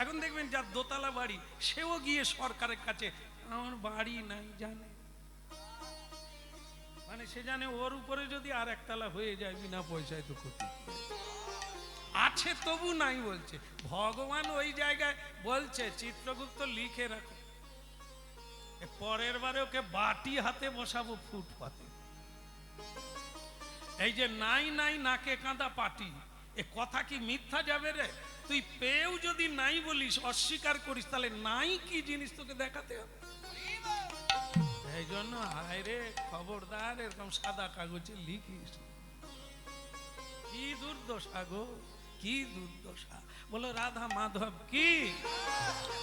এখন দেখবেন যার দোতলা বাড়ি সেও গিয়ে সরকারের কাছে আমার বাড়ি নাই জানে, মানে সে জানে ওর উপরে যদি আর একতলা হয়ে যায় বিনা পয়সায় তো ক্ষতি আছে, তবু নাই বলছে। ভগবান ওই জায়গায় বলছে চিত্রগুপ্ত লিখে রাখো, পরের বারে ওকে বাটি হাতে বসাবো ফুটপাতে। এই যে নাই নাই নাকে কাঁদা পাটি, এ কথা কি মিথ্যা যাবে রে? তুই পেয়েও যদি নাই বলিস, অস্বীকার করিস, তাহলে নাই কি জিনিস তোকে দেখাতে হবে। এই জন্য হায় রে, খবরদার এরকম সাদা কাগজে লিখিস। কি দুর্দশা গো, কি দুর্দশা। বলো রাধা মাধব কি,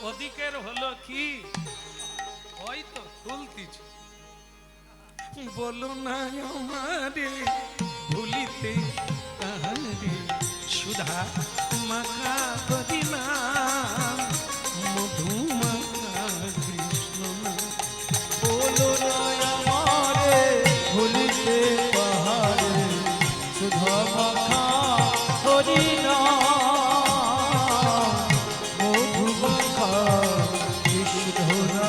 ওদিকের হলো কি, ওই তো তুলতিছে। বলো না আমারে ভুলিতে তাহারে, সুধা মাখা করিনা মধু মাখা কৃষ্ণ না। বলো না আমারে ভুলিতে তাহারে, সুধা মাখা করিনা মধু মাখা কৃষ্ণ না।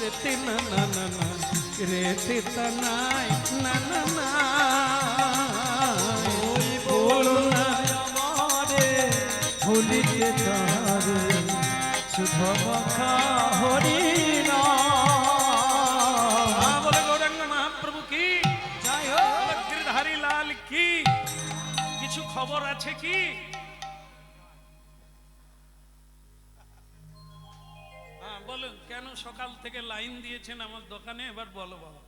রেতে না না না না, রেতে তানাই না না না। ওই বলো না আমারে ভুলিতে তাহারে, সুধা মাখা হরিনা। বলে গৌরাঙ্গ মহাপ্রভু কি, জয় হোক। বলে গিরধারী লাল কি। কিছু খবর আছে কি? বলুন কেন সকাল থেকে লাইন দিয়েছেন আমার দোকানে? এবার বলো বাবা।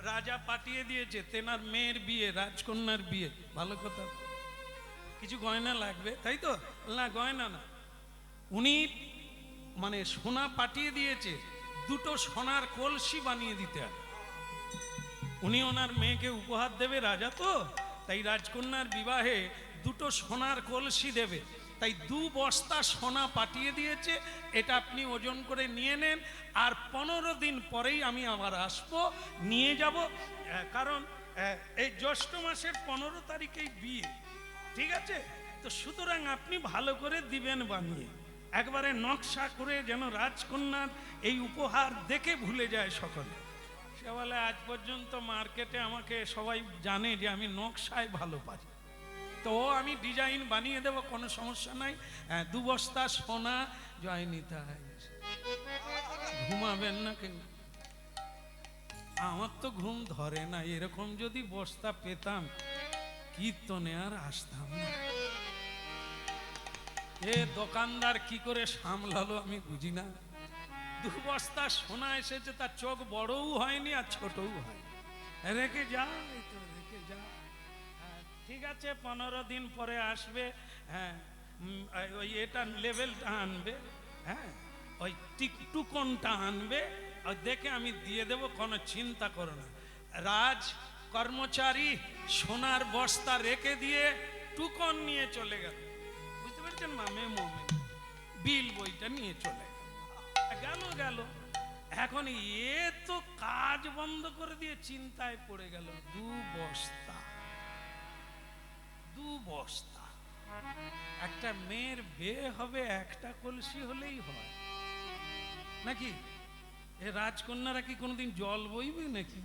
রাজা পাঠিয়ে দিয়েছে তেনার মেয়ের বিয়ে, রাজকন্যার বিয়ে। ভালো কথা। কিছু গয়না লাগবে তাই তো? না গয়না না, উনি মানে সোনা পাঠিয়ে দিয়েছে, দুটো সোনার কলসি বানিয়ে দিতে হবে। উনি ওনার মেয়েকে উপহার দেবে, রাজা তো, তাই রাজকন্যার বিবাহে দুটো সোনার কলসি দেবে, তাই 2 বস্তা সোনা পাঠিয়ে দিয়েছে। এটা আপনি ওজন করে নিয়ে নেন, আর 15 দিন পরেই আমি আবার আসবো, নিয়ে যাব। কারণ এই জ্যৈষ্ঠ মাসের 15 তারিখেই বিয়ে, ঠিক আছে? তো সুতরাং আপনি ভালো করে দিবেন বানিয়ে, একবারে নকশা করে, যেন রাজকন্যার এই উপহার দেখে ভুলে যায় সকলে। সে বলে আজ পর্যন্ত মার্কেটে আমাকে সবাই জানে যে আমি নকশায় ভালো পারি, তো আমি ডিজাইন বানিয়ে দেবো, কোনো সমস্যা নাই। 2 বস্তা সোনা জয় নিতাই। ঘুমাবেন না কেউ? আমার তো ঘুম ধরে না, এরকম যদি বস্তা পেতাম কীর্তনে আর আসতাম না। এ দোকানদার কি করে সামলালো আমি বুঝি না। 2 বস্তা সোনা এসেছে, তার চোখ বড়ও হয়নি আর ছোটও হয়। রেখে যা, এই তো রেখে যা। ঠিক আছে 15 দিন পরে আসবে। হ্যাঁ, ওই এটা লেভেলটা আনবে, হ্যাঁ ওই টিকটুকনটা আনবে, ওই দেখে আমি দিয়ে দেব, কোনো চিন্তা করো না। রাজ কর্মচারী সোনার বস্তা রেখে দিয়ে টুকন নিয়ে চলে গেল। বুঝতে পেরেছেন মামে মোমে, বিল বইটা নিয়ে চলে গেল গেল। এখন এ তো কাজ বন্ধ করে দিয়ে চিন্তায় পড়ে গেল। 2 বস্তা, 2 বস্তা। একটা মেয়ের বিয়ে হবে, একটা কলসি হলেই হয় নাকি? এ রাজকন্যারা কি কোনোদিন জল বইবে নাকি?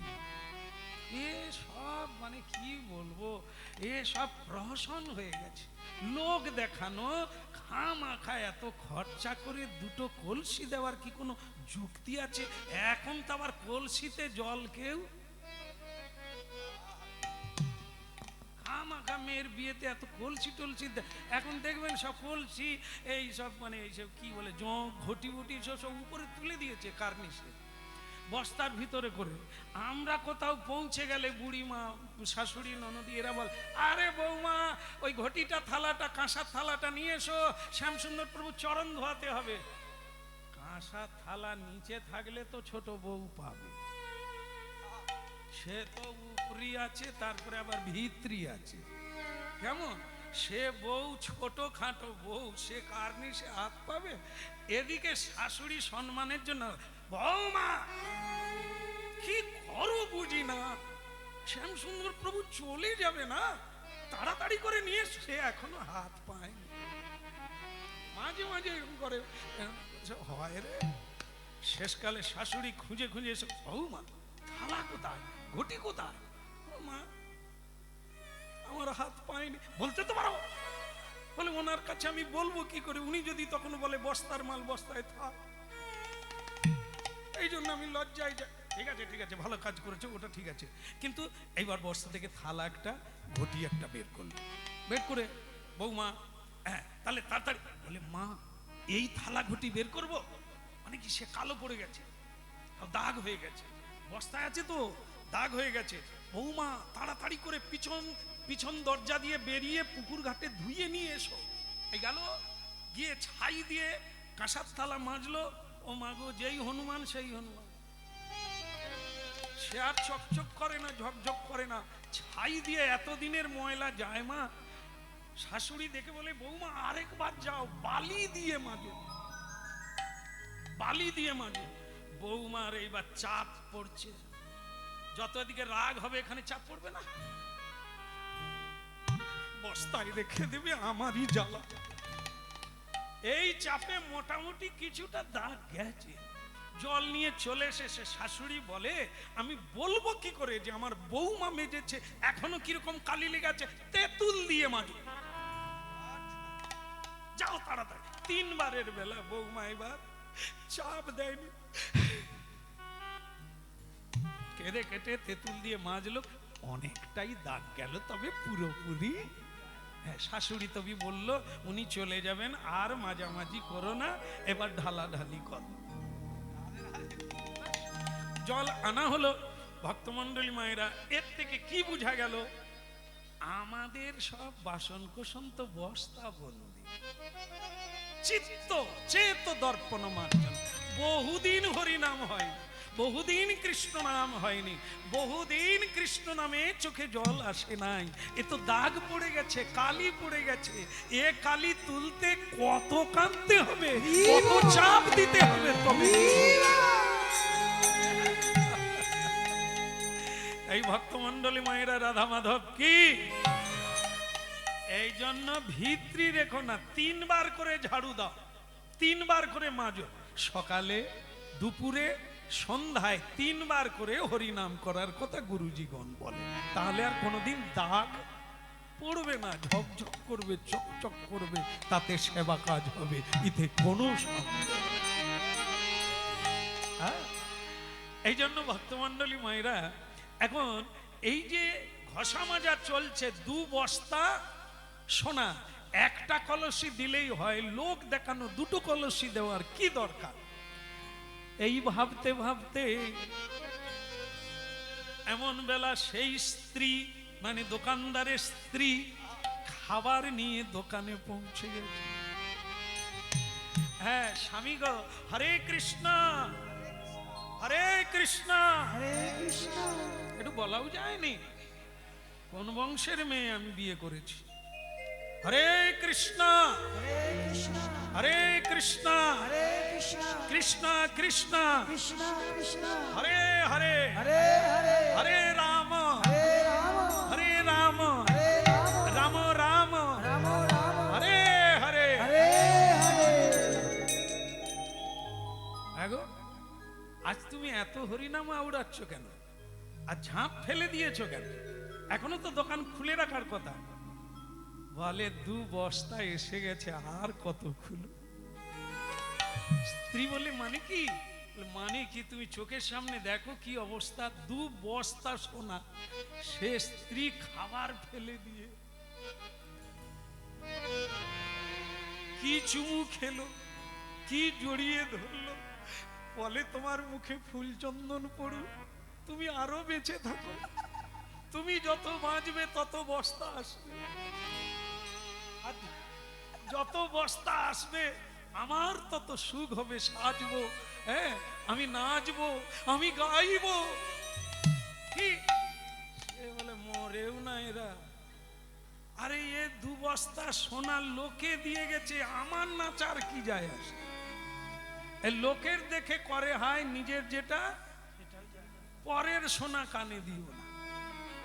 এ সব মানে কি বলবো, এ সব প্রহসন হয়ে গেছে, লোক দেখানো। খামাখা এত খরচা করে 2টো কলসি দেওয়ার কি কোনো যুক্তি আছে? এখন তো আবার কলসিতে জল কেউ খামাখা মেয়ের বিয়েতে এত কলসি টলসি। এখন দেখবেন সব কলসি এই সব মানে এইসব কি বলে জং ঘটি ঘটি সব উপরে তুলে দিয়েছে কার্নিশে, বস্তার ভিতরে করে। আমরা কোথাও পৌঁছে গেলে বুড়িমা, শাশুড়ি, ননদি এরা বল, আরে বৌমা ওই ঘটিটা থালাটা, কাঁসার থালাটা নিয়ে এসো, শ্যামসুন্দর প্রভু চরণ ধোয়াতে হবে। কাঁসার থালা নিচে থাকলে তো ছোট বউ পাবে, সে তো উপরি আছে, তারপরে আবার ভিতরি আছে। কেমন সে বউ ছোট খাটো বউ, সে কারণে সে হাত পাবে। এদিকে শাশুড়ি সম্মানের জন্য, বৌমা কি করো বুঝি না, শ্যাম সুন্দর প্রভু চলে যাবে না, তাড়াতাড়ি করে নিয়ে, সে এখনো হাত পায়নি। মাঝে মাঝে এরকম করে হয় রে। শেষকালে শাশুড়ি খুঁজে খুঁজে এসে, বৌমা থালা কোথায়, ঘটি কোথায়? ও মা, আমার হাত পায়নি। বলতে তো পারো। বলে ওনার কাছে আমি বলবো কি করে, উনি যদি তখন বলে বস্তার মাল বস্তায় থাক। এই জন্য আমি লজ্জায় যাই। ঠিক আছে ঠিক আছে, ভালো কাজ করেছে, ওটা ঠিক আছে। কিন্তু এইবার বস্তা থেকে থালা একটা, ঘটি একটা বের করলো। বের করে, বৌমা হ্যাঁ তাহলে তাড়াতাড়ি। বলে মা, এই থালা ঘটি বের করব? মানে কি, সে কালো পড়ে গেছে, দাগ হয়ে গেছে, বস্তায় আছে তো দাগ হয়ে গেছে। বৌমা তাড়াতাড়ি করে পিছন পিছন দরজা দিয়ে বেরিয়ে পুকুর ঘাটে ধুয়ে নিয়ে এসো। এই গেল, গিয়ে ছাই দিয়ে কাঁসার থালা মাজলো। ও মাগো, যেই হনুমান সেই হনুমান, সে আর চকচক করে না, ঝকঝক করে না, ছাই দিয়ে এতদিনের ময়লা যায় মা। শাশুড়ি দেখে বলে, বৌমা আরেকবার যাও, বালি দিয়ে মাজো, বালি দিয়ে মাজো। বৌমার এইবার চাপ পড়ছে, যত এদিকে রাগ হবে এখানে চাপ পড়বে না, বস্তায় রেখে দেবে, আমারই জ্বালা। এই চাপে মোটামুটি কিছুটা দাগ গেছে। জল নিয়ে চলে এসে শাশুড়ি বলে, আমি বলবো কি করে যে আমার বৌমা মেজেছে, এখনো কিরকম কালি লেগে আছে, তেঁতুল দিয়ে মাজো, যাও তাড়াতাড়ি। 3 বারের বেলা বৌমা এবার চাপ দেয়নি, কেঁদে কেটে তেঁতুল দিয়ে মাজলো। অনেকটাই দাগ গেল, তবে পুরোপুরি। হ্যাঁ, শাশুড়ি তবে বলল, উনি চলে যাবেন, আর মাঝামাঝি করো না, এবার ঢালাঢালি করো। জল আনা হলো। ভক্তমন্ডলী মায়েরা, এর থেকে কি বোঝা গেল? আমাদের সব বাসন কোসন তো বস্তা বন্দি, চিত্ত চেত দর্পণ মার্জন। বহুদিন হরিনাম হয়নি, বহুদিন কৃষ্ণ নাম হয়নি, বহুদিন কৃষ্ণ নামে চোখে জল আসে নাই। এ তো দাগ পড়ে গেছে, কালি পড়ে গেছে। এ কালি তুলতে কত কাঁদতে হবে, কত চাপ দিতে হবে তবে। এই ভক্তমন্ডলী মায়েরা, রাধা মাধব কি। এই জন্য ভিত্রি রেখো না, 3 বার করে ঝাড়ু দাও, 3 বার করে মাজো, সকালে দুপুরে সন্ধ্যায় 3 বার করে হরিনাম করার কথা গুরুজিগণ বলে। তাহলে আর কোনোদিন দাগ পড়বে না, ঝকঝক করবে, চকচক করবে, তাতে সেবা কাজ হবে, এতে কোনো সন্দেহ নেই। হ্যাঁ, এই জন্য ভক্তমন্ডলী মায়েরা, এখন এই যে ঘষা মাজা চলছে, 2 বস্তা সোনা, একটা কলসি দিলেই হয়, লোক দেখানো 2টো কলসি দেওয়ার কি দরকার? এই ভাবতে ভাবতে এমন বেলা সেই স্ত্রী, মানে দোকানদারের স্ত্রী, খাবার নিয়ে দোকানে পৌঁছে গেছে। হ্যাঁ, স্বামী গো, হরে কৃষ্ণ হরে কৃষ্ণ হরে কৃষ্ণ। একটু বলাও যায়নি কোন বংশের মেয়ে আমি বিয়ে করেছি। হরে কৃষ্ণ হরে কৃষ্ণ হরে কৃষ্ণ হরে কৃষ্ণ কৃষ্ণ কৃষ্ণ কৃষ্ণ কৃষ্ণ হরে হরে হরে হরে হরে রাম হরে রাম হরে রাম হরে রাম রাম রাম রাম রাম হরে হরে। হরে হরে। আগো, আজ তুমি এত হরিনাম আওড়াচ্ছ কেন, আর ঝাঁপ ফেলে দিয়েছো কেন? এখনো তো দোকান খুলে রাখার কথা। বলে 2 বস্তা এসে গেছে, আর কত খুলো? স্ত্রী বলে, মানে কি? মানে কি, তুমি চোখের সামনে দেখো কি অবস্থা, 2 বস্তা সোনা। সে স্ত্রী খাবার ফেলে দিয়ে কি চুমু খেলো, কি জড়িয়ে ধরলো। বলে, তোমার মুখে ফুল চন্দন পড়ুক, তুমি আরো বেঁচে থাকো, তুমি যত বাঁচবে তত বস্তা আসবে, আর যত বস্তা আসবে আমার তত সুখ হবে, সাজবো, হ্যাঁ আমি নাচবো, আমি গাইবো। কি সে বলে, মরেও না এরা, আরে এ 2 বস্তা সোনা লোকে দিয়ে গেছে, আমার নাচার কি যায় আসে? এই লোকের দেখে করে হয়, নিজের যেটা পরের সোনা কানে দিও না।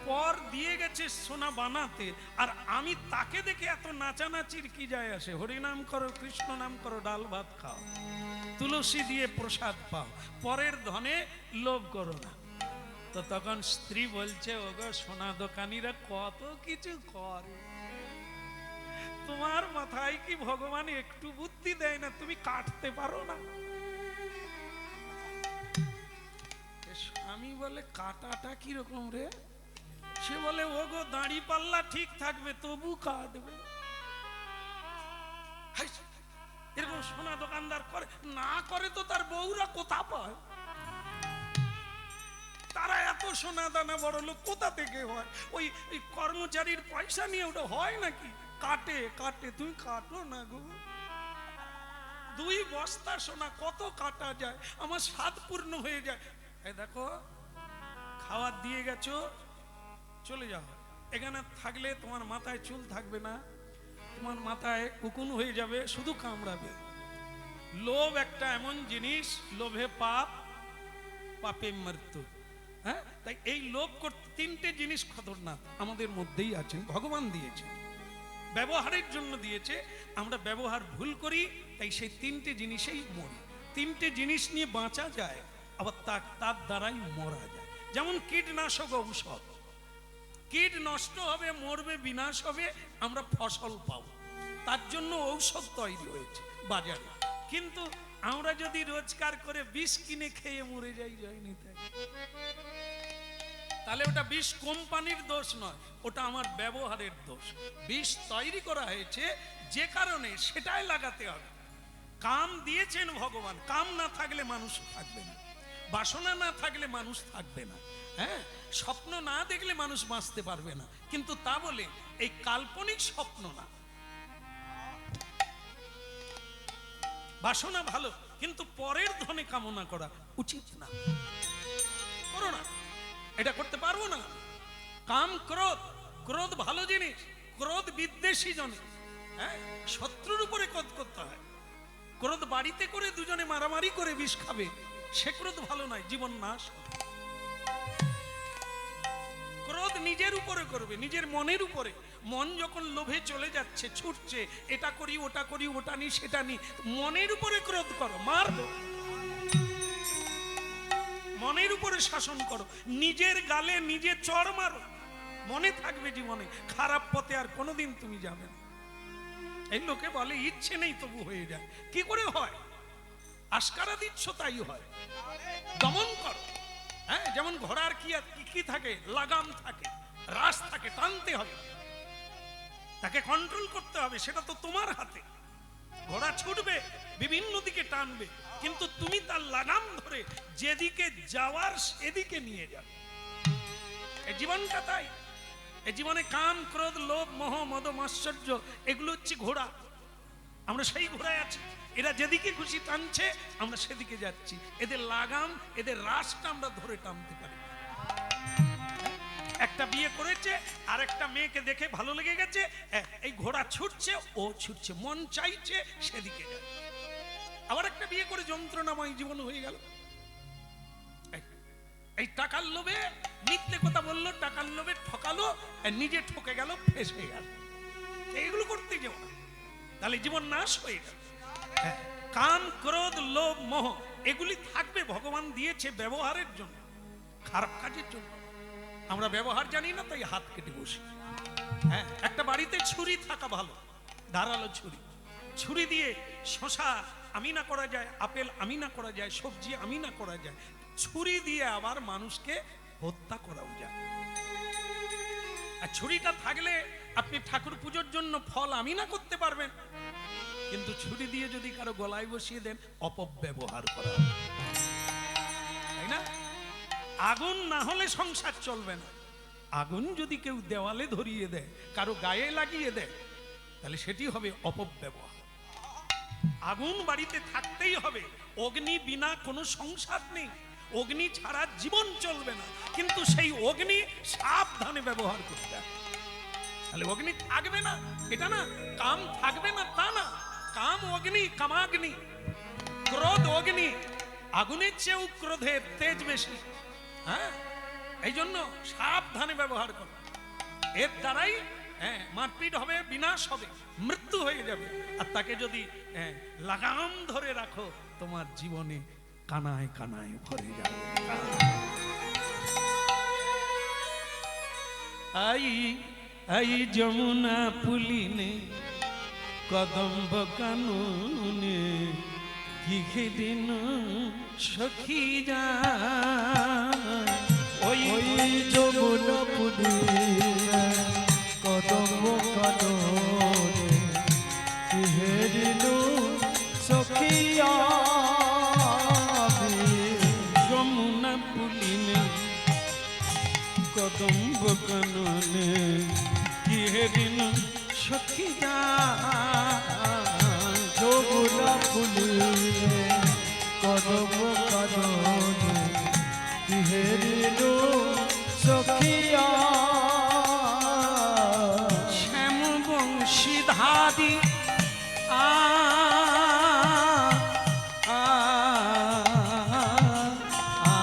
পর দিয়ে গেছে সোনা বানাতে, আর আমি তাকে দেখে এত নাচানাচির কি যায় আসে? হরিনাম করো, কৃষ্ণ নাম করো, ডাল ভাত খাও, তুলসী দিয়ে প্রসাদ পাও, পরের ধনে লোভ করো না। তো তখন স্ত্রী বলছে, ওগো সোনা দোকানিরা কত কিছু করে, তোমার মাথায় কি ভগবান একটু বুদ্ধি দেয় না? তুমি কাটতে পারো না? স্বামী বলে, কাটাটা কিরকম রে? সে বলে, ওগো দাড়ি পাল্লা ঠিক থাকবে তবু কাটবে। এরকম সোনা দোকানদার করে না, করে তো তার বউরা কোথা পায়? তারা এত সোনা দানা বড় লোক কোথা থেকে হয়? ওই কর্মচারীর পয়সা নিয়ে ওটা হয় নাকি? কাটে কাটে, তুমি কাটো না গো। 2 বস্তা সোনা কত কাটা যায়? আমার স্বাদ পূর্ণ হয়ে যায়। এই দেখো, খাবার দিয়ে গেছো, চলে যাও। এখানে থাকলে তোমার মাথায় চুল থাকবে না, তোমার মাথায় উকুন হয়ে যাবে, শুধু কামড়াবে। লোভ একটা এমন জিনিস, লোভে পাপ, পাপে মৃত্যু। হ্যাঁ, তাই এই লোভ করতে 3টে জিনিস খতরনাক আমাদের মধ্যেই আছে, ভগবান দিয়েছে, ব্যবহারের জন্য দিয়েছে। আমরা ব্যবহার ভুল করি, তাই সেই 3টে জিনিসেই মরি। 3টে জিনিস নিয়ে বাঁচা যায়, আবার তার দ্বারাই মরা যায়। যেমন কীটনাশক ঔষধ, কীট নষ্ট হবে, মরবে, বিনাশ হবে, আমরা ফসল পাবো, তার জন্য ঔষধ তৈরি হয়েছে বাজারে। কিন্তু আমরা যদি রোজগার করে বিষ কিনে খেয়ে মরে যাই, যায়নি তাই, তাহলে ওটা বিষ কোম্পানির দোষ নয়, ওটা আমার ব্যবহারের দোষ। বিষ তৈরি করা হয়েছে যে কারণে, সেটাই লাগাতে হবে। কাম দিয়েছেন ভগবান, কাম না থাকলে মানুষ থাকবে না, বাসনা না থাকলে মানুষ থাকবে না, হ্যাঁ, স্বপ্ন না দেখলে মানুষ বাঁচতে পারবে না। কিন্তু তা বলে এই কাল্পনিক স্বপ্ন না। বাসনা ভালো, কিন্তু পরের ধনে কামনা করা উচিত না, করো না, এটা করতে পারবো না। কাম ক্রোধ, ক্রোধ ভালো জিনিস, ক্রোধ বিদ্বেষী জনে, হ্যাঁ, শত্রুর উপরে ক্রোধ করতে হয়। ক্রোধ বাড়িতে করে দুজনে মারামারি করে বিষ খাবে, সে ক্রোধ ভালো নয়, জীবন নাশ। ক্রোধ নিজের উপরে করবে, নিজের মনের উপরে। মন যখন লোভে চলে যাচ্ছে, ছুটছে, এটা করি ওটা করি, ওটা নি সেটা নি, মনের উপরে ক্রোধ করো, মারো, মনের উপরে শাসন করো, নিজের গালে নিজে চড় মারো, মনে থাকবে জীবনে খারাপ পথে আর কোনোদিন তুমি যাবে না। এই লোকে বলে ইচ্ছে নেই তবু হয়ে যায়, কি করে হয়? আস্কারা দিচ্ছ তাই হয়, দমন করো। হ্যাঁ, যেমন ঘোড়ার কি থাকে, লাগাম থাকে, রাস থাকে, টানতে হবে, তাকে কন্ট্রোল করতে হবে, সেটা তো তোমার হাতে। ঘোড়া ছুটবে, বিভিন্ন দিকে টানবে, কিন্তু তুমি তার লাগাম ধরে যেদিকে যাওয়ার সেদিকে নিয়ে যাবে। এই জীবনটা তাই, এই জীবনে কাম ক্রোধ লোভ মোহ মদ মাশ্চর্য, এগুলো হচ্ছে ঘোড়া। আমরা সেই ঘোড়ায় আছি, এরা যেদিকে খুশি টানছে, আমরা সেদিকে যাচ্ছি। এদের লাগাম, এদের রাসটা আমরা ধরে টানতে পারি। একটা বিয়ে করেছে, আর একটা মেয়েকে দেখে ভালো লেগে গেছে, এই ঘোড়া ছুটছে, ও ছুটছে, মন চাইছে সেদিকে যায়। আবার একটা বিয়ে করে যন্ত্রণাময় জীবন হয়ে গেল। এই টাকার লোভে মিথ্যে কথা বললো, টাকার লোভে ঠকালো, নিজে ঠকে গেল, ফেঁসে গেল। এইগুলো করতে যেও না, তাহলে জীবন নাশ হয়ে গেল। কাম ক্রোধ লোভ মোহ এগুলি থাকবে, ভগবান দিয়েছে ব্যবহারের জন্য, খারাপ কাজের জন্য। আমরা ব্যবহার জানি না, তাই হাত কেটে বসি। হ্যাঁ, একটা বাড়িতে ছুরি থাকা ভালো, ধারালো ছুরি। ছুরি দিয়ে শশা আমিনা করা যায়, আপেল আমিনা করা যায়, সবজি আমিনা করা যায়। ছুরি দিয়ে আবার মানুষকে হত্যা করাও যায়। আর ছুরিটা থাকলে আপনি ঠাকুর পুজোর জন্য ফল আমিনা করতে পারবেন, কিন্তু ছুরি দিয়ে যদি কারো গলায় বসিয়ে দেন, অপব্যবহার করা হবে, তাই না? আগুন না হলে সংসার চলবে না। আগুন যদি কেউ দেওয়ালে ধরিয়ে দেয়, কারো গায়ে লাগিয়ে দেয়, তাহলে সেটি হবে অপব্যবহার। আগুন বাড়িতে থাকতেই হবে, অগ্নি বিনা কোনো সংসার নেই, অগ্নি ছাড়া জীবন চলবে না। কিন্তু সেই অগ্নি সাবধানে ব্যবহার করতে হবে। তাহলে অগ্নি থাকবে না এটা না, কাম থাকবে না তা না, কাম অগ্নি, কামাগ্নি, ক্রোধ অগ্নি, আগুনের চেয়েও ক্রোধের তেজ বেশি। হ্যাঁ, এই জন্য সাবধানে ব্যবহার করো। এর দ্বারাই মারপিট হবে, বিনাশ হবে, মৃত্যু হয়ে যাবে। আর তাকে যদি লাগাম ধরে রাখো, তোমার জীবনে কানায় কানায় ভরে যাবে। আই আই যমুনা পুলিনে কদম্ব কাননে কি খেদিন সখী যা, ওই যমুনা পুলিনে কদম্ব কাননে কি হেরিল সখিয়া। যমুনা পুলিনে কদম্ব কাননে কি হেদিন সখী যা, যমুনা পুলিনে কদম্ব কাননে কি হেরিল সখিয়া। শ্যাম বংশীধারী আ আ আ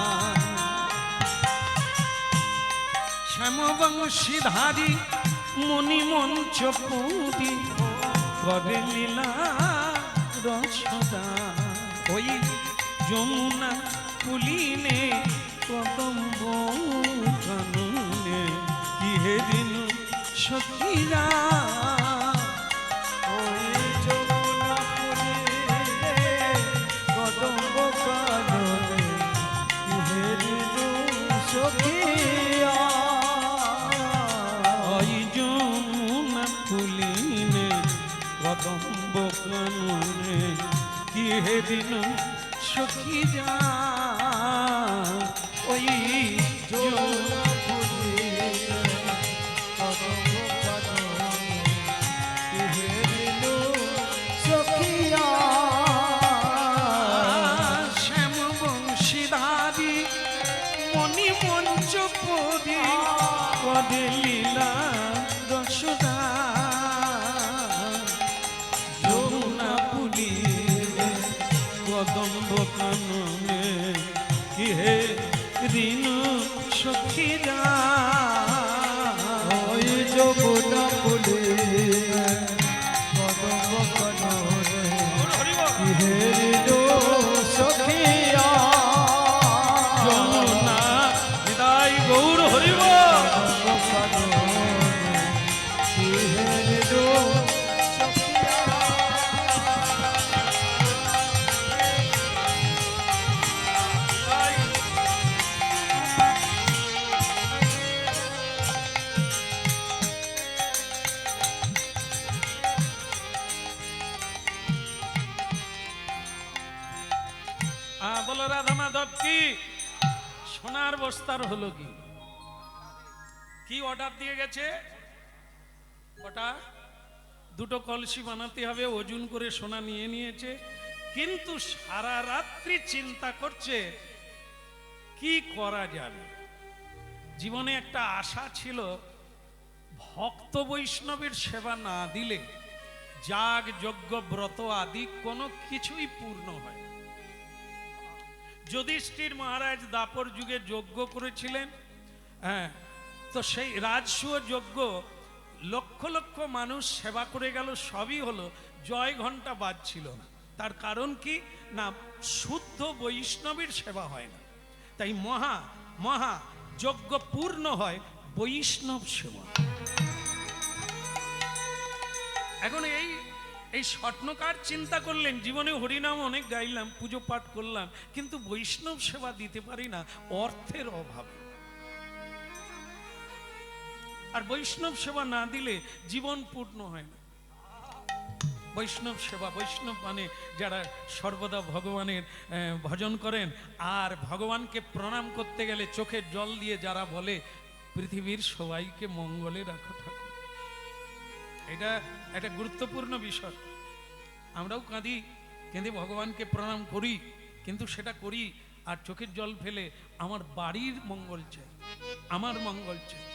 শ্যাম বংশীধারী মণিমঞ্চ পুরী করে লীলা রসদা। ওই যমুনা পুলিনে কদম্ব কাননে কি হেদিন সখীরা। ওই যমুনা পুলিনে কদম্ব কাননে কি হেরিল সখিয়া। ওই যমুনা পুলিনে কদম্ব কাননে কি হেদিন সখীরা। ওই যমুনা পুলিনে কদম্ব কাননে কি হেরিল সখিয়া। শ্যাম বংশীধারী মণিমঞ্চ পরি করে লীলা রসদা। যমুনা পুলিনে কদম্ব কাননে কি হে ঋণ সখীরা। ওই যমুনা পুলিনে কদম্ব কাননে কি হেরিল সখিয়া। যমুনা হৃদয় গৌর হরিব। কদম্ব কাননে কি হেরিল সখিয়া। বলো রাধা মাধব কি সোনার বস্তার হলো কি? কি অর্ডার দিয়ে গেছে? ওটা দুটো কলসি বানাতে হবে, ওজন করে সোনা নিয়ে নিয়েছে, কিন্তু সারা রাত্রি চিন্তা করছে কি করা যাবে। জীবনে একটা আশা ছিল, ভক্ত বৈষ্ণবের সেবা না দিলে যাগ যজ্ঞ ব্রত আদি কোনো কিছুই পূর্ণ হয় না। যুধিষ্ঠির মহারাজ দাপর যুগে যজ্ঞ করেছিলেন, হ্যাঁ, তো সেই রাজসূয় যজ্ঞ লক্ষ লক্ষ মানুষ সেবা করে গেল, সবই হলো, জয় ঘন্টা বাজছিল না। তার কারণ কি না, শুদ্ধ বৈষ্ণবের সেবা হয় না। তাই মহা মহা যজ্ঞ পূর্ণ হয় বৈষ্ণব সেবা। এখন এই এই স্বপ্নকার চিন্তা করলেন, জীবনে হরিনাম অনেক গাইলাম, পুজো পাঠ করলাম, কিন্তু বৈষ্ণব সেবা দিতে পারি না অর্থের অভাবে। আর বৈষ্ণব সেবা না দিলে জীবন পূর্ণ হয় না। বৈষ্ণব সেবা, বৈষ্ণব মানে যারা সর্বদা ভগবানের ভজন করেন, আর ভগবানকে প্রণাম করতে গেলে চোখের জল দিয়ে যারা বলে পৃথিবীর সবাইকে মঙ্গলে রাখো ঠাকুর, এটা একটা গুরুত্বপূর্ণ বিষয়। আমরাও কাঁদি, কেঁদে ভগবানকে প্রণাম করি, কিন্তু সেটা করি আর চোখের জল ফেলে আমার বাড়ির মঙ্গল চাই, আমার মঙ্গল চাই,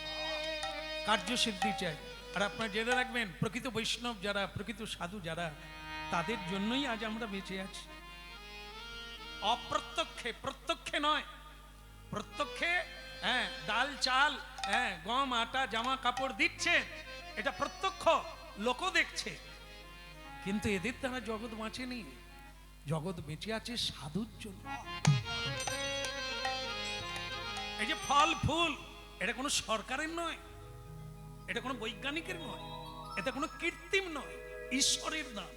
কার্যসিদ্ধি চাই। আর আপনারা জেনে রাখবেন, প্রকৃত বৈষ্ণব যারা, প্রকৃত সাধু যারা, তাদের জন্যই আজ আমরা বেঁচে আছি। অপ্রত্যক্ষে, প্রত্যক্ষে নয়। প্রত্যক্ষে হ্যাঁ ডাল চাল, হ্যাঁ গম আটা জামা কাপড় দিচ্ছে, এটা প্রত্যক্ষ, লোকও দেখছে। কিন্তু এদের দ্বারা জগৎ বাঁচেনি, জগৎ বেঁচে আছে সাধুর জন্য। এই যে ফল ফুল, এটা কোনো সরকারের নয়, এটা কোনো বৈজ্ঞানিকের নয়, এটা কোনো কৃত্রিম নয়, ঈশ্বরের দান।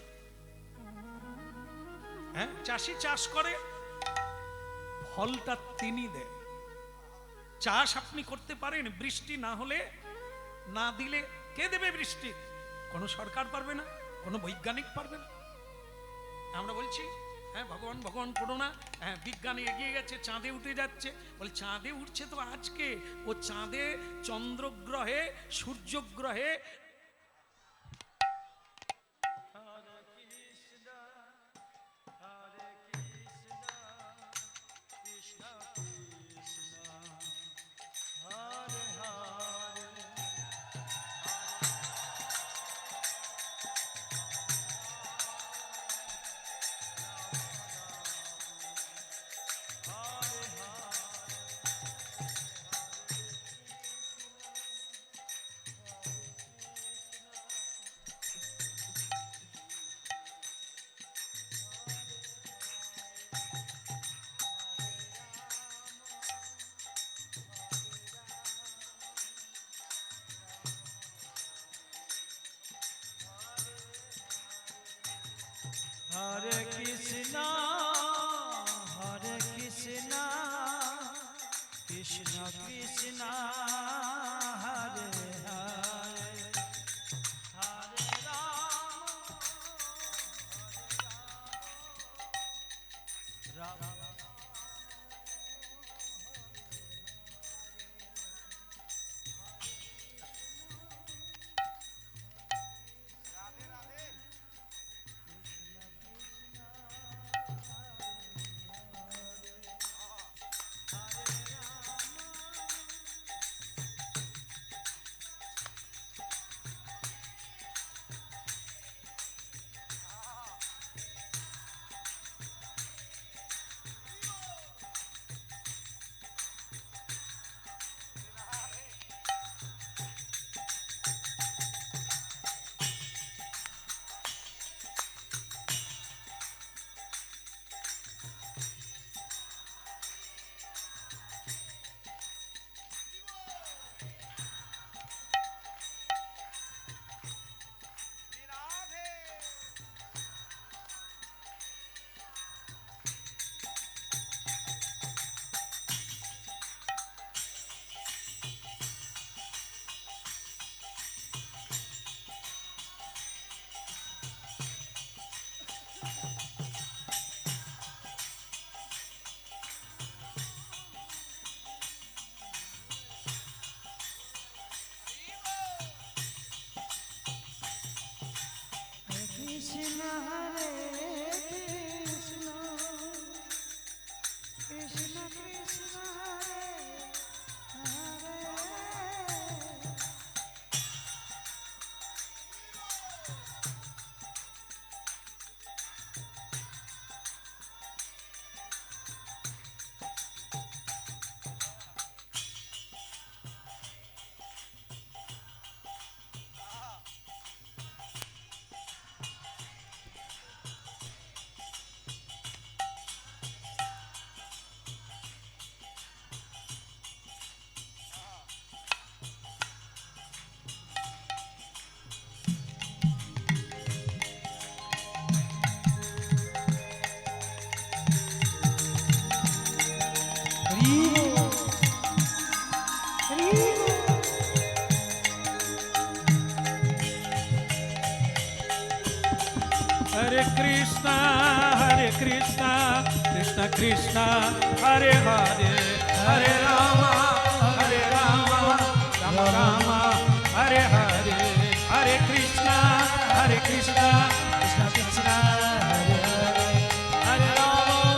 হ্যাঁ, চাষি চাষ করে, ফলটা তিনি দেন। চাষ আপনি করতে পারেন, বৃষ্টি না হলে, না দিলে কে দেবে বৃষ্টি? কোনো সরকার পারবে না, কোনো বৈজ্ঞানিক পারবে না। আমরা বলছি হ্যাঁ ভগবান ভগবান করো না, হ্যাঁ বিজ্ঞান এগিয়ে গেছে, চাঁদে উঠে যাচ্ছে। বলে চাঁদে উঠছে তো আজকে, ও চাঁদে, চন্দ্রগ্রহে, সূর্যগ্রহে হরে কৃষ্ণ কৃষ্ণ কৃষ্ণ হরে হরে হরে রাম রাম কৃষ্ণ হরে Krishna Krishna Krishna Hare Hare Hare Krishna, Krishna Krishna, Hare Hare, Hare Rama, Rama Rama, Hare Hare, Hare Krishna, Krishna Krishna, Hare Hare, Hare Rama,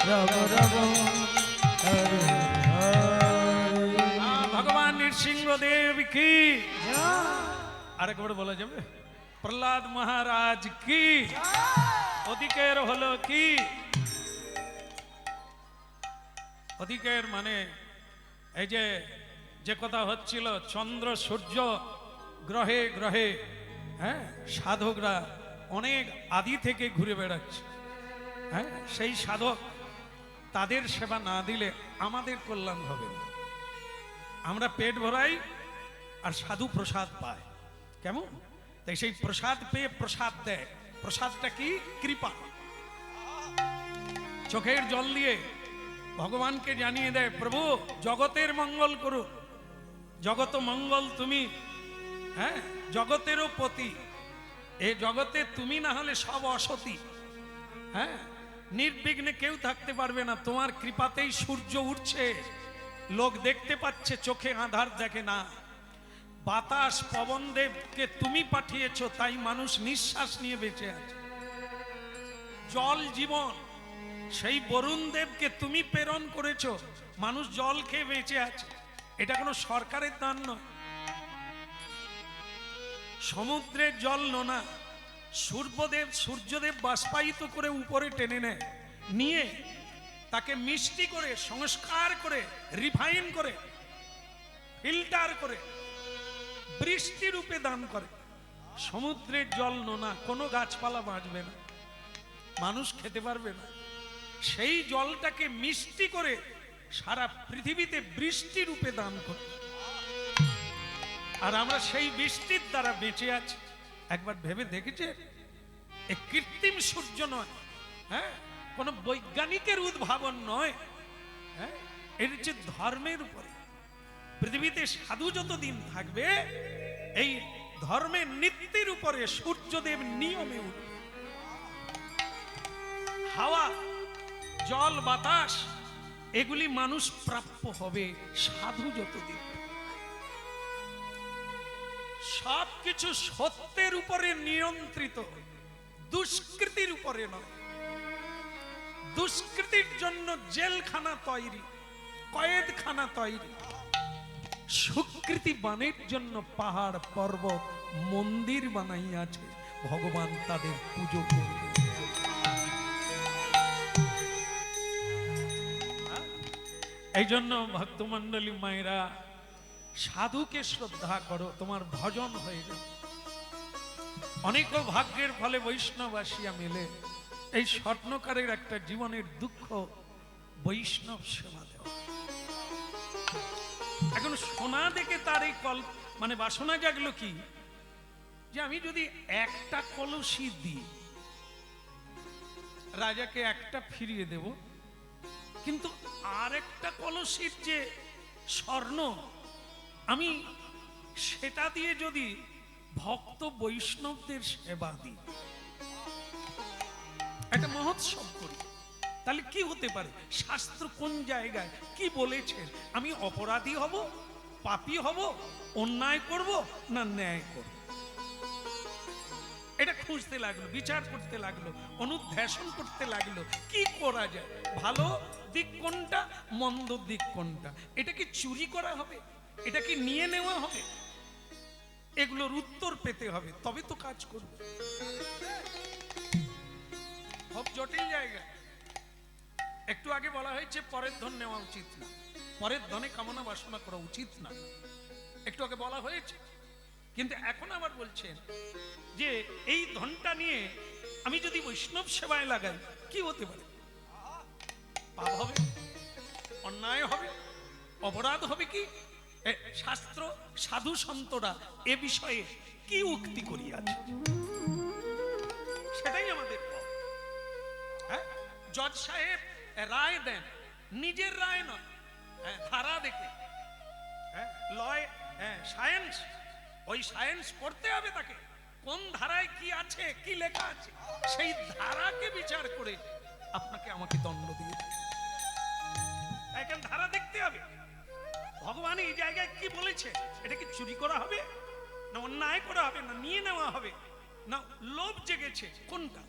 Rama Rama, Hare Hare. Bhagavan Nrsimhadev ki আরেকবার বলা যাবে? প্রহ্লাদ মহারাজ কি, ওদিকের হলো কি? ওদিকের মানে এই যে যে কথা হচ্ছিল চন্দ্র সূর্য গ্রহে গ্রহে, হ্যাঁ, সাধকরা অনেক আদি থেকে ঘুরে বেড়াচ্ছে, হ্যাঁ, সেই সাধক তাদের সেবা না দিলে আমাদের কল্যাণ হবে না। আমরা পেট ভরাই আর সাধু প্রসাদ পায়, কেমন? তাই সেই প্রসাদ পেয়ে প্রসাদ দেয়। প্রসাদটা কি? কৃপা। চোখের জল দিয়ে ভগবানকে জানিয়ে দেয়, প্রভু জগতের মঙ্গল করুন, জগত মঙ্গল তুমি, হ্যাঁ, জগতেরও পতি, এ জগতে তুমি না হলে সব অসতি, হ্যাঁ, নির্বিঘ্নে কেউ থাকতে পারবে না, তোমার কৃপাতেই সূর্য উঠছে, লোক দেখতে পাচ্ছে, চোখে আঁধার দেখে না। বাতাস পবন দেবকে তুমি পাঠিয়েছো, তাই মানুষ নিঃশ্বাস নিয়ে বেঁচে আছে। জল জীবন, সেই বরুণ দেবকে তুমি প্রেরণ করেছো, মানুষ জল খেয়ে বেঁচে আছে। এটা কোনো সরকারের দান নয়। সমুদ্রের জল নোনা, সূর্যদেব বাষ্পায়িত করে উপরে টেনে নেয়, নিয়ে তাকে মিষ্টি করে, সংস্কার করে, রিফাইন করে, ফিল্টার করে বৃষ্টি রূপে দান করে। সমুদ্রের জল নোনা, কোনো গাছপালা বাঁচবে না, মানুষ খেতে পারবে না। সেই জলটাকে মিষ্টি করে সারা পৃথিবীতে বৃষ্টি রূপে দান করে, আর আমরা সেই বৃষ্টির দ্বারা বেঁচে আছি। একবার ভেবে দেখেছে, এ কৃত্রিম সূর্য নয়, হ্যাঁ, কোন বৈজ্ঞানিকের উদ্ভাবন নয়, হ্যাঁ, এর যে ধর্মের উপরে। পৃথিবীতে সাধু যতদিন থাকবে, এই ধর্মের নীতির উপরে সূর্যদেব নিয়মে উঠবে। হাওয়া, জল, বাতাস, এগুলি মানুষ প্রাপ্য হবে সাধু যতদিন। সবকিছু সত্যের উপরে নিয়ন্ত্রিত, দুষ্কৃতির উপরে নয়। দুষ্কৃতির জন্য জেলখানা তৈরি, কয়েদখানা তৈরি। সুকৃতি বানের জন্য পাহাড় পর্বত মন্দির বানাইয়াছে, ভগবান তাদের পুজো করবে। এই জন্য ভক্তমণ্ডলী মায়েরা, সাধুকে শ্রদ্ধা করো, তোমার ভজন হয়ে যাবে। অনেক ভাগ্যের ফলে বৈষ্ণব আসিয়া মেলে। এই স্বর্ণকারের একটা জীবনের দুঃখ, বৈষ্ণব সেবা দেওয়া। এখন সোনা দেখে তার এই মানে বাসনা জাগলো কি, যে আমি যদি একটা কলসি দিই, রাজাকে একটা ফিরিয়ে দেব, কিন্তু আর একটা কলসির যে স্বর্ণ, আমি সেটা দিয়ে যদি ভক্ত বৈষ্ণবদের সেবা দিই, একটা মহোৎসব করি, তাহলে কি হতে পারে? শাস্ত্র কোন জায়গায় কি বলেছেন? আমি অপরাধী হব, পাপী হব, অন্যায় করব না ন্যায় করব? এটা খুঁজতে লাগলো, বিচার করতে লাগলো, অনুধ্যাসন করতে লাগলো, কি করা যায়, ভালো দিক কোনটা, মন্দ দিক কোনটা, এটা কি চুরি করা হবে, এটা কি নিয়ে নেওয়া হবে? এগুলোর উত্তর পেতে হবে, তবে তো কাজ করবে। খুব জটিল জায়গা। একটু আগে বলা হয়েছে পরের ধন নেওয়া উচিত না, পরের ধনে কামনা বাসনা করা উচিত না, একটু আগে বলা হয়েছে। কিন্তু এখন আবার বলছেন যে এই ধনটা নিয়ে আমি যদি বৈষ্ণব সেবায় লাগাই, কি হতে পারে? পাপ হবে, অন্যায় হবে, অপরাধ হবে। কি শাস্ত্র, সাধু সন্তরা এ বিষয়ে কি উক্তি করিয়াছে, সেটাই আমাদের পথ। হ্যাঁ, জজ সাহেব রায় দেন, নিজের রায় নয়, ধারা দেখে। লয়, সায়েন্স, ওই সায়েন্স পড়তে হবে তাকে, কোন ধারায় কি আছে, কি লেখা আছে, সেই ধারাকে বিচার করে আপনাকে আমাকে দণ্ড দিয়ে দেবে। এখন ধারা দেখতে হবে, ভগবান এই জায়গায় কি বলেছে, এটা কি চুরি করা হবে, না অন্যায় করা হবে, না নিয়ে নেওয়া হবে, না লোভ জেগেছে, কোনটা?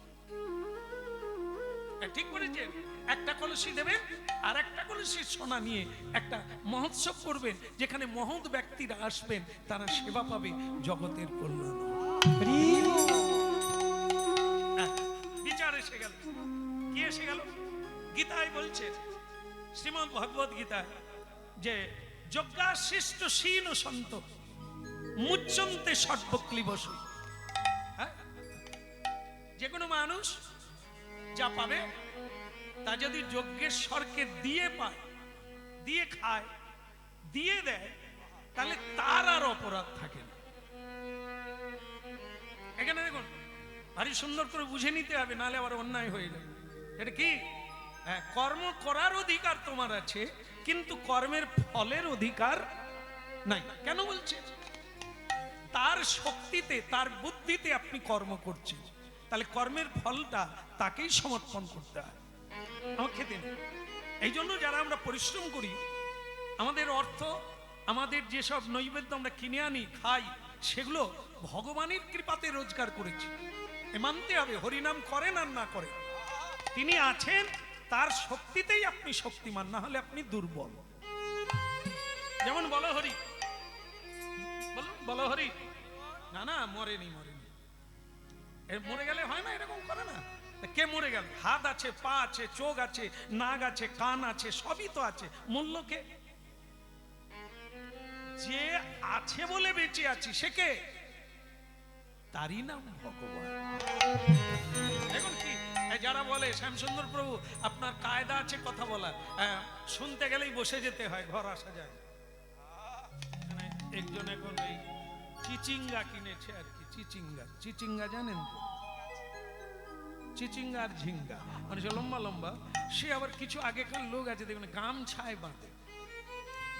ঠিক করেছেন? একটা কলসি দেবেন আর একটা কলসি সোনা নিয়ে একটা মহোৎসব করবেন, যেখানে মহৎ ব্যক্তিরা আসবেন, তারা সেবা পাবে, জগতের কল্যাণ হবে। বিচার এসে গেল। কি এসে গেল? গীতায় বলছে, শ্রীমদ্ ভগবত গীতায়, যে যজ্ঞাশিষ্ট শীন সন্ত মুচ্চন্তে সর্বক্লিবশ। যে কোনো মানুষ যা পাবে তা যদি যজ্ঞেশ্বরকে দিয়ে পায়, দিয়ে খায়, দিয়ে দেয়, তাহলে তার আর অপরাধ থাকে না। এখানে দেখুন, ভারী সুন্দর করে বুঝে নিতে হবে, নাহলে আবার অন্যায় হয়ে যাবে। এটা কি? কর্ম করার অধিকার তোমার আছে, কিন্তু কর্মের ফলের অধিকার নাই। কেন বলছে? তার শক্তিতে, তার বুদ্ধিতে আপনি কর্ম করছেন, তাহলে কর্মের ফলটা তাকেই সমর্পণ করতে হয়, আমার খেতে নেই। এই জন্য যারা আমরা পরিশ্রম করি, আমাদের অর্থ, আমাদের যেসব নৈবেদ্য আমরা কিনে আনি, খাই, সেগুলো ভগবানের কৃপাতে রোজগার করেছি, এ মানতে হবে। হরিনাম করেন আর না করেন, তিনি আছেন, তার শক্তিতেই আপনি শক্তিমান, না হলে আপনি দুর্বল। যেমন বলো হরি, বলো হরি, না না মরেনি, মরে গেলে হয় না, এরকম করে না। কে মরে গেল? হাত আছে, পা আছে, চোখ আছে, নাক আছে, কান আছে, সবই তো আছে, মূল্য কে? যে আছে বলে বেঁচে আছি, সে কে? তারই নাম ভগবান। দেখুন কি, যারা বলে শ্যামসুন্দর প্রভু আপনার কায়দা আছে কথা বলা, শুনতে গেলেই বসে যেতে হয়, ঘর আসা যায়। একজন এখন এই চিচিঙ্গা কিনেছে আর কি, চিচিঙ্গা জানেন তো? চিচিঙ্গা আর ঝিঙ্গা মানে লম্বা লম্বা। সে আবার কিছু আগেকার লোক আছে দেখুন, গামছায় বাঁধে,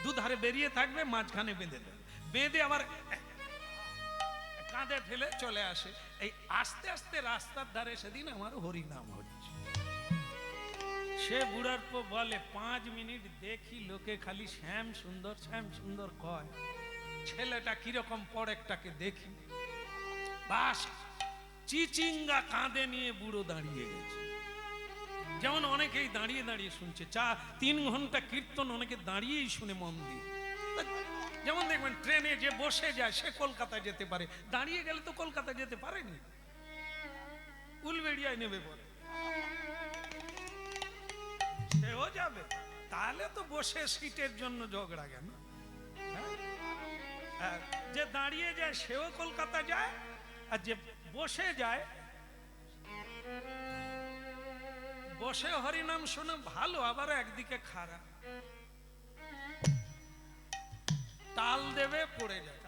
দুধারে বেরিয়ে থাকবে, মাঝখানে বেঁধে দেবে, বেঁধে আবার কাঁধে ফেলে চলে আসে। এই আস্তে আস্তে রাস্তার ধারে সেদিন আমার হরিনাম হচ্ছে। সে বুড়ার পর বলে, 5 মিনিট দেখি লোকে খালি শ্যাম সুন্দর কয়, ছেলেটা কিরকম পড়েকটাকে দেখি। বাস, চিচিঙ্গা কাঁধে নিয়ে বুড়ো দাঁড়িয়ে গেছে। যেমন অনেকেই দাঁড়িয়ে দাঁড়িয়ে শুনছে, 3 ঘন্টা কীর্তন অনেকে দাঁড়িয়েই শুনে মন দিয়ে। যেমন দেখবেন ট্রেনে যে বসে যায় সে কলকাতায় যেতে পারে, দাঁড়িয়ে গেলে তো কলকাতা যেতে পারেনি, উলবেড়িয়ায় নেবে পরে সেও যাবে। তাহলে তো বসে সিটের জন্য ঝগড়া কেন? যে দাঁড়িয়ে যায় সেও কলকাতা যায়, আর যে বসে যায়, বসে হরিনাম শুনে ভালো, আবার একদিকে খারাপ, তাল দেবে পড়ে যায়।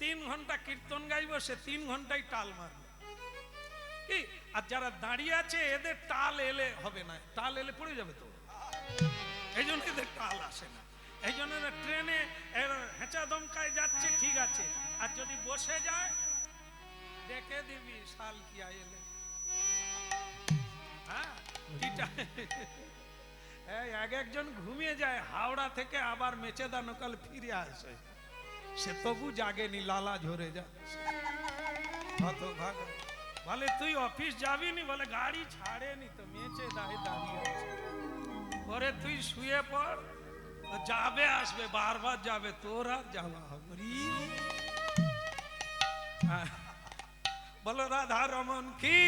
3 ঘন্টা কীর্তন গাইব, সে 3 ঘন্টায় টাল মারবে কি? আর যারা দাঁড়িয়ে আছে এদের টাল এলে হবে না, টাল এলে পড়ে যাবে তো, এই জন্য এদের টাল আসে না। এই জন্য ট্রেনে হেঁচা দমকায় যাচ্ছে ঠিক আছে, আর যদি বসে যায় দেখে দিবি শাল কি আইলে। একজন ঘুমিয়ে যায়, হাওড়া থেকে আবার মেচেদা নকাল ফিরে আসে, সে তবু জাগেনি, লালা ঝরে যাচ্ছে। বলে তুই অফিস যাবি নি? বলে গাড়ি ছাড়েনি তো, মেচেদায় দাঁড়িয়ে আছে। পরে তুই শুয়ে পড়, যাবে আসবে, বারবার যাবে, তোর আর যাওয়া হবে। বলো রাধা রমন কি?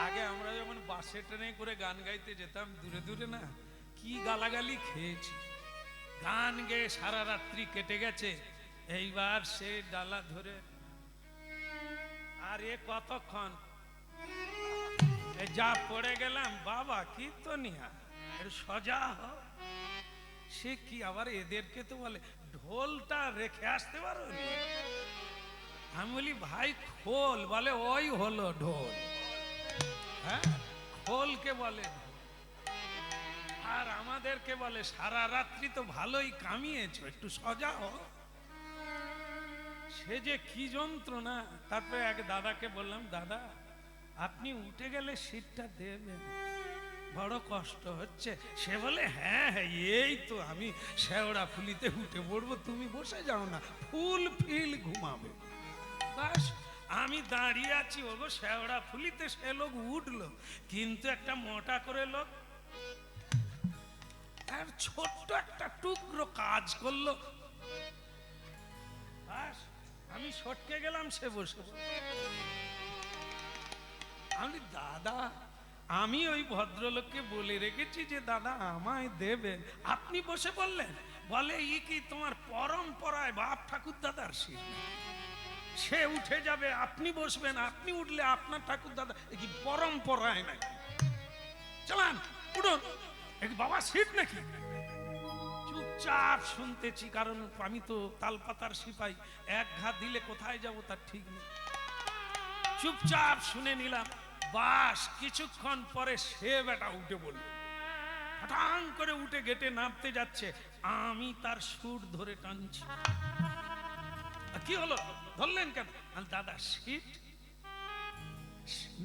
আগে আমরা যখন বাসে ট্রেনে করে গান গাইতে যেতাম দূরে দূরে, না কি গালাগালি খেয়েছি, গান গেয়ে সারা রাত্রি কেটে গেছে। এইবার সে ডালা ধরে, আর এ কতক্ষণ, যা পড়ে গেলাম বাবা কীর্তনিয়া, সজা হ। সে কি আবার এদেরকে তো বলে ঢোলটা রেখে আসতে পারো? আমি বলি ভাই খোল, বলে ওই হলো ঢোল। হ্যাঁ, খোলকে বলে। আর আমাদেরকে বলে সারা রাত্রি তো ভালোই কামিয়েছো, একটু সজা হ। সে যে কি যন্ত্রণা। তারপরে এক দাদাকে বললাম, দাদা আপনি উঠে গেলে সিটটা দেবেন, বড় কষ্ট হচ্ছে। সে বলে হ্যাঁ হ্যাঁ, এই তো আমি শেওড়া ফুলিতে উঠে পড়বো, তুমি বসে যাও না, ফুল ফিল ঘুমাবে। বাস, আমি দাঁড়িয়ে আছি, ওগো শেওড়া ফুলিতে সে লোক উঠলো, কিন্তু একটা মোটা করে লোক আর ছোট্ট একটা টুকরো কাজ করলো, ব্যাস, আমি সটকে গেলাম, সে বসে বলল। আমি দাদা, আমি ওই ভদ্রলোককে বলে রেখেছি যে দাদা আমায় দেবেন, আপনি বসে বললেন। বলে ই কি তোমার পরম্পরায় বাপ ঠাকুর দাদার সিট, সে উঠে যাবে আপনি বসবেন, আপনি উঠলে আপনার ঠাকুর দাদা, এ কি পরম্পরায় নাকি? চলান উঠুন, এ কি বাবা সিট নাকি? চুপচাপ শুনতেছি, কারণ আমি তো তালপাতার সিপাই, এক ঘা দিলে কোথায় যাব তার ঠিক নেই। চুপচাপ শুনে নিলাম। বাস কিছুক্ষণ পরে সে বেটা উঠে বলল, হঠাৎ করে উঠে গেটে নামতে যাচ্ছে, আমি তার সুর ধরে টানছি। কি হলো, ধরলেন কেন? দাদা সিট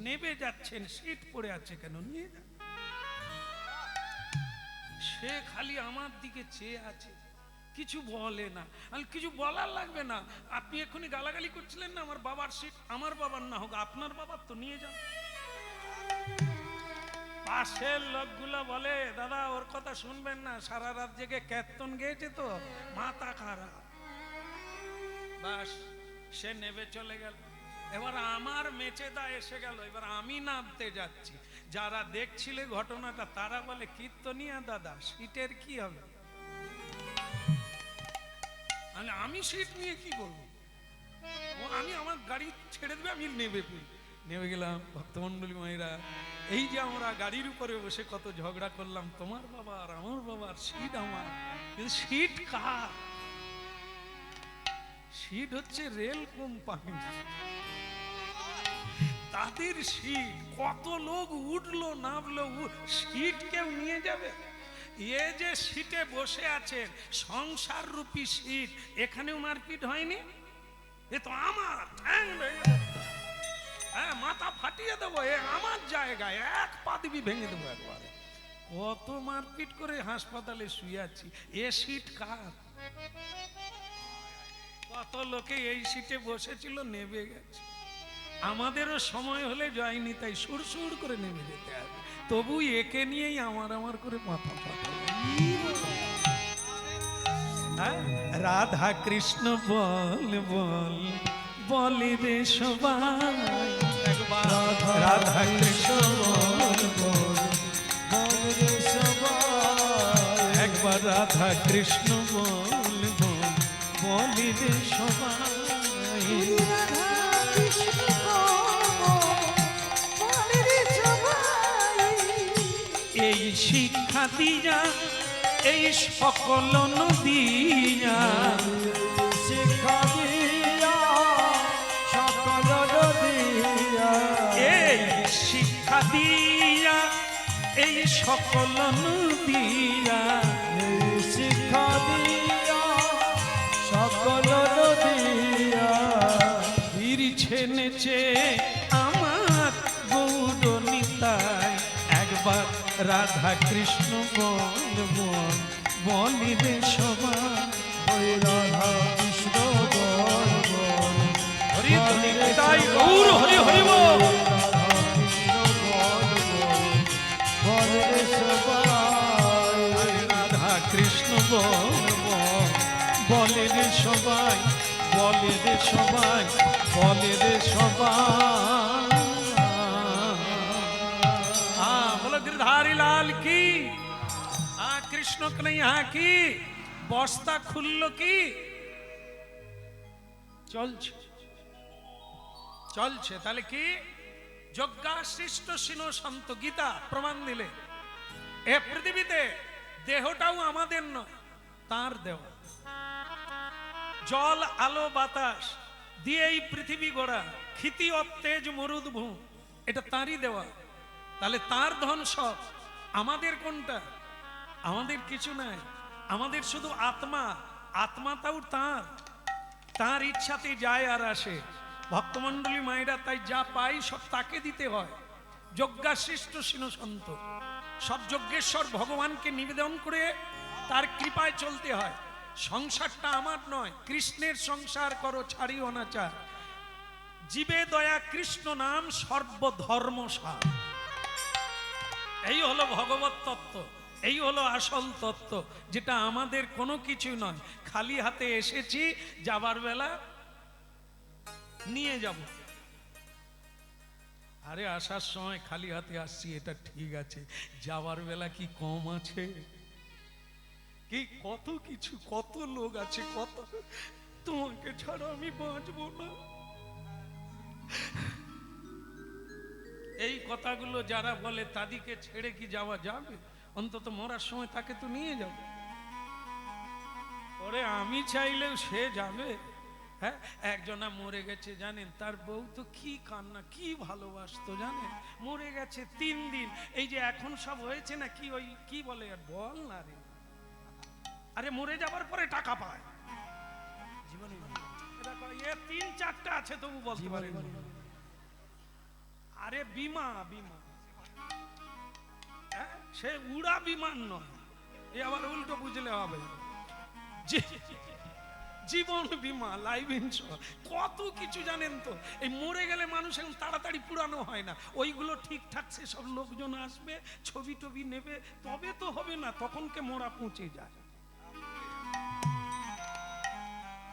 নেবে যাচ্ছেন, সিট পড়ে আছে কেন, নিয়ে যান। সে খালি আমার দিকে চেয়ে আছে, কিছু বলে না। কিছু বলার লাগবে না, আপনি এক্ষুনি গালাগালি করছিলেন না আমার বাবার সিট, আমার বাবার না হোক আপনার বাবার, তো নিয়ে যান। পাশের লোকগুলো বলে দাদা ওর কথা শুনবেন না, সারা রাত জেগে কীর্তন গেয়েছে তো মাথা খারাপ। বাস, সে নেবে চলে গেল। এবার আমার মেচেদা এসে গেল, এবার আমি নামতে যাচ্ছি। যারা দেখছিলে ঘটনাটা তারা বলে কীর্তনিয়া দাদা সিটের কি হবে? আমি সিট নিয়ে কি করবো? আমি আমার গাড়ি ছেড়ে দেবে, আমি নেমে গেলাম। ভক্তমন্ডলী মায়েরা, এই যে আমরা গাড়ির উপরে বসে কত ঝগড়া করলাম, তোমার বাবা আর আমার বাবার সিট আমার, কিন্তু সিট কার? সিট হচ্ছে রেল কোম্পানি, তাদের সিট। কত লোক উঠলো নামলো, সিট কেউ নিয়ে যাবে? এ যে সিটে বসে আছেন, সংসার রূপী সিট, এখানেও মারপিট হয়নি? এ তো আমার, হ্যাঁ মাথা ফাটিয়ে দেবো, এ আমার জায়গায়, এক পা দিবি ভেঙে দেবো একবারে। কত মারপিট করে হাসপাতালে শুয়ে আছি, এ সিট কার? কত লোকে এই সিটে বসেছিল, নেমে গেছে। আমাদেরও সময় হলে যায়নি, তাই সুর সুর করে নেমে যেতে হবে। তবু একে নিয়েই আমার করে মাথা ফাটা। রাধা কৃষ্ণ বল বল বলে রে সবাই, রাধা কৃষ্ণ বল বল বলে রে সবাই, একবার রাধা কৃষ্ণ বল বল বলে রে সবাই। এই শিক্ষা দিয়া এই সকল নদিয়া, শিক্ষা দিয়া সকল নদিয়া, এই শিক্ষা দিয়া এই সকল নদিয়া, শিক্ষা দিয়া সকল নদিয়া, ফিরছে নেচে আমার গৌর নিতাই, একবার রাধা কৃষ্ণ বল বল বলি রে সবাই, ওই রাধা কৃষ্ণ বল বল হরি নিতাই গৌর হরি হরি বল, রাধা কৃষ্ণ বল বল বলি রে সবাই, রাধা কৃষ্ণ বল বল বলি রে সবাই, বলি রে সবাই, বলি রে সবাই। गिरधारी लाल की, কৃষ্ণ কন্হैया की। বস্তা খুললো কি? চলছে চলছে। তাহলে কি? যজ্ঞাশিষ্ট সিনো সন্ত, গীতা প্রমাণ দিলে এ পৃথিবীতে দেহটাও আমাদের নয়, তার দেওয়া। জল আলো বাতাস দিয়ে এই পৃথিবী গড়া, ক্ষিতি অতেজ মরুদ্ভূম, এটা তারই দেওয়া। তাহলে তার ধন সব, আমাদের কোনটা? আমাদের কিছু নাই, আমাদের শুধু আত্মা। আত্মাটাও তার ইচ্ছাতে যায় আর আসে। ভক্তমন্ডলী মায়েরা তাই যা পাই সব তাকে দিতে হয়। যজ্ঞাশিষ্ট সিনো সন্ত, সব যজ্ঞেশ্বর ভগবানকে নিবেদন করে তার কৃপায় চলতে হয়। সংসারটা আমার নয়, কৃষ্ণের সংসার করো ছাড়ি অনাচার। জীবে দয়া কৃষ্ণ নাম সর্বধর্ম সার। এই হলো ভগবত তত্ত্ব, এই হলো আসল তত্ত্ব, যেটা আমাদের কোনো কিছু নয়। খালি হাতে এসেছি, যাবার বেলা নিয়ে যাব। আরে আসার সময় খালি হাতে আসছি এটা ঠিক আছে, যাবার বেলা কি কম আছে? কি কত কিছু, কত লোক আছে, কত, তোমাকে ছাড়া আমি বাঁচবো না। এই কথাগুলো যারা বলে তাদেরকে ছেড়ে কি যাওয়া যাবে? অন্তত মরার সময় তাকে তো নিয়ে যাবে। ওরে আমি চাইলেও সে যাবে। হ্যাঁ, একজনা মরে গেছে জানেন, তার বউ তো কি কান্না, কি ভালোবাসতো জানেন। মরে গেছে 3 দিন, এই যে এখন সব হয়েছে না কি, ওই কি বলে আর বল না রে, আরে মরে যাবার পরে টাকা পায় জীবন, 3-4টা আছে তবু বলতে পারে। আরে বিমা, বিমা, সে উড়া বিমান নয়, এ আবার উল্টো বুঝলে হবে। জীবন বীমা, লাইফ ইন্স্যুরেন্স, কত কিছু জানেন তো। এই মরে গেলে মানুষ এখন তাড়াতাড়ি পুরানো হয় না, ওইগুলো ঠিকঠাক সেসব লোকজন আসবে, ছবি টবি নেবে, তবে তো হবে না, তখনকে মোরা পৌঁছে যায়।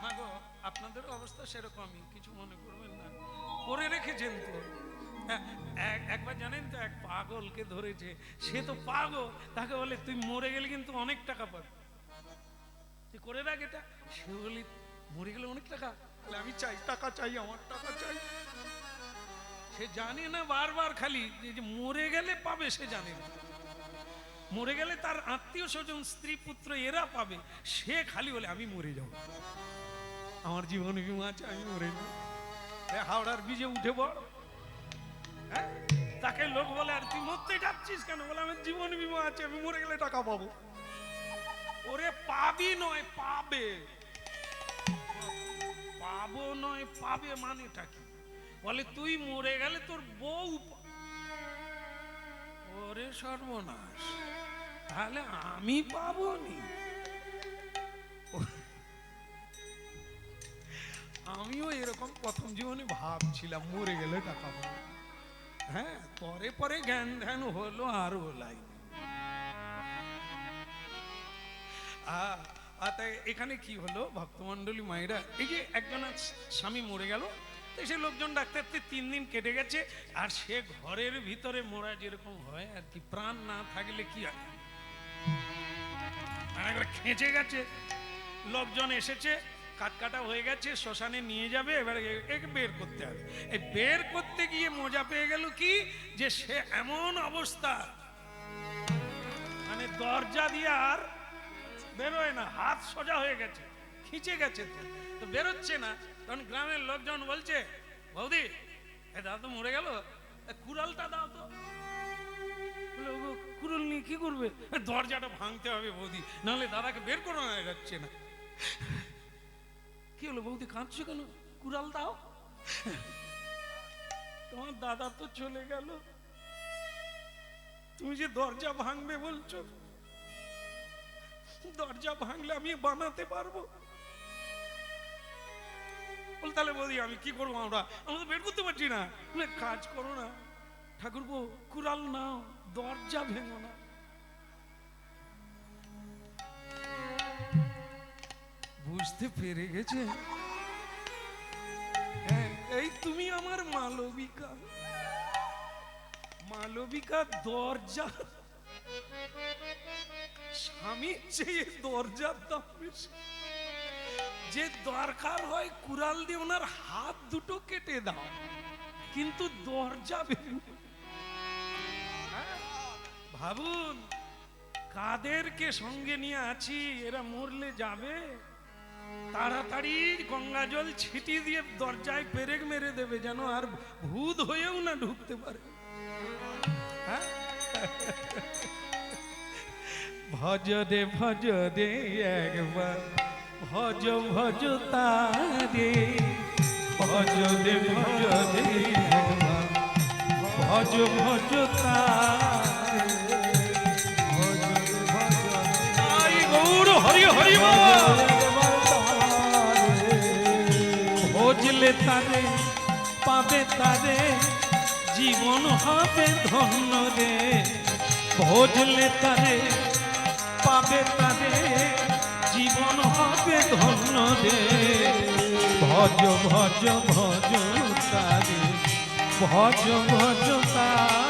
না গো, আপনাদের অবস্থা সেরকমই, কিছু মনে করবেন না, করে রেখেছেন তো। একবার জানেন তো, এক পাগলকে ধরেছে, সে তো পাগল, তাকে বলে তুই মরে গেলে কিন্তু অনেক টাকা পাবি, তুই করে রাখ এটা। সে বলি মরে গেলে অনেক টাকা, বলে আমি চাই, টাকা চাই, আমার টাকা চাই। সে জানে না, বারবার খালি যে মরে গেলে পাবে, সে জানে না মরে গেলে তার আত্মীয় স্বজন, স্ত্রী পুত্র এরা পাবে, সে খালি বলে আমি মরে যাব, আমার জীবন বীমা আছে, আমি মরে যাব। হাওড়ার ব্রিজে উঠে পড়, তাকে লোক বলে আর তুই মরতে যাচ্ছিস কেন? বলে আমার জীবন বীমা আছে, আমি মরে গেলে টাকা পাবো। ওরে পাবি নয় পাবে, পাবো নয় পাবে মানেটা কি? বলে তুই মরে গেলে তোর বউ, ওরে সর্বনাশ, তাহলে আমি পাবো নি? আমিও এরকম প্রথম জীবনে ভাবছিলাম মরে গেলে টাকা পাবো। হ্যাঁ, পরে পরে জ্ঞান ধ্যান হলো আরো লাইন। এখানে কি হলো ভক্তমন্ডলী মায়েরা, এই যে একজন স্বামী মরে গেল, সে লোকজন ডাক্তার 3 দিন কেটে গেছে, আর সে ঘরের ভিতরে মোরা যেরকম হয় আর কি, প্রাণ না থাকলে কি হয়, খেঁচে গেছে, লোকজন এসেছে, কাটকাটা হয়ে গেছে, শ্মশানে নিয়ে যাবে, এবার একে বের করতে হবে। এই বের করতে গিয়ে মজা পেয়ে গেল কি, যে সে এমন অবস্থা, মানে দরজা দিয়ে আর বেরোয় না, হাত সোজা হয়ে গেছে, খিঁচে গেছে, তো বেরোচ্ছে না। তখন গ্রামের লোকজন বলছে, বৌদি এ দাদা তো মরে গেল, কুড়ালটা দাও তো। কুড়াল নিয়ে কি করবে? দরজাটা ভাঙতে হবে বৌদি, নাহলে দাদাকে বের করানো যাচ্ছে না। কি হলো বৌদি, কাঁদছো কেন? কুড়াল দাও। তোমার দাদা তো চলে গেল, তুমি যে দরজা ভাঙবে বলছো, দরজা ভাঙলে আমি বানাতে পারবো? তাহলে বলি আমি কি করবো, আমরা তো বের করতে পারছি না। কাজ করো না ঠাকুরপো, কুড়াল নাও, দরজা ভেঙো না। বুঝতে পেরে গেছে, এই তুমি আমার মালবিকা, মালবিকা দরজা, স্বামীর চেয়ে দরজার দাম বেশি। যে দরকার হয় কুড়াল দিয়ে ওনার হাত দুটো কেটে দাও, কিন্তু দরজা ভেঙে। ভাবুন কাদেরকে সঙ্গে নিয়ে আছি, এরা মরলে যাবে, তাড়াতাড়ি গঙ্গা জল ছিটিয়ে দিয়ে দরজায় পেরেক মেরে দেবে, যেন আর ভূত হয়েও না ঢুকতে পারে। ভজ রে ভজ রে একবার, ভজ ভজ তারে, ভজ রে ভজ রে একবার, ভজ ভজ তারে, গৌর হরি হরি বল। ভজলে তারে পাবে তারে জীবন হবে ধন্য রে, ভজলে তারে পাবে তারে জীবন হবে ধন্য রে, ভজ ভজ ভজ তারে, ভজ ভজ তারে।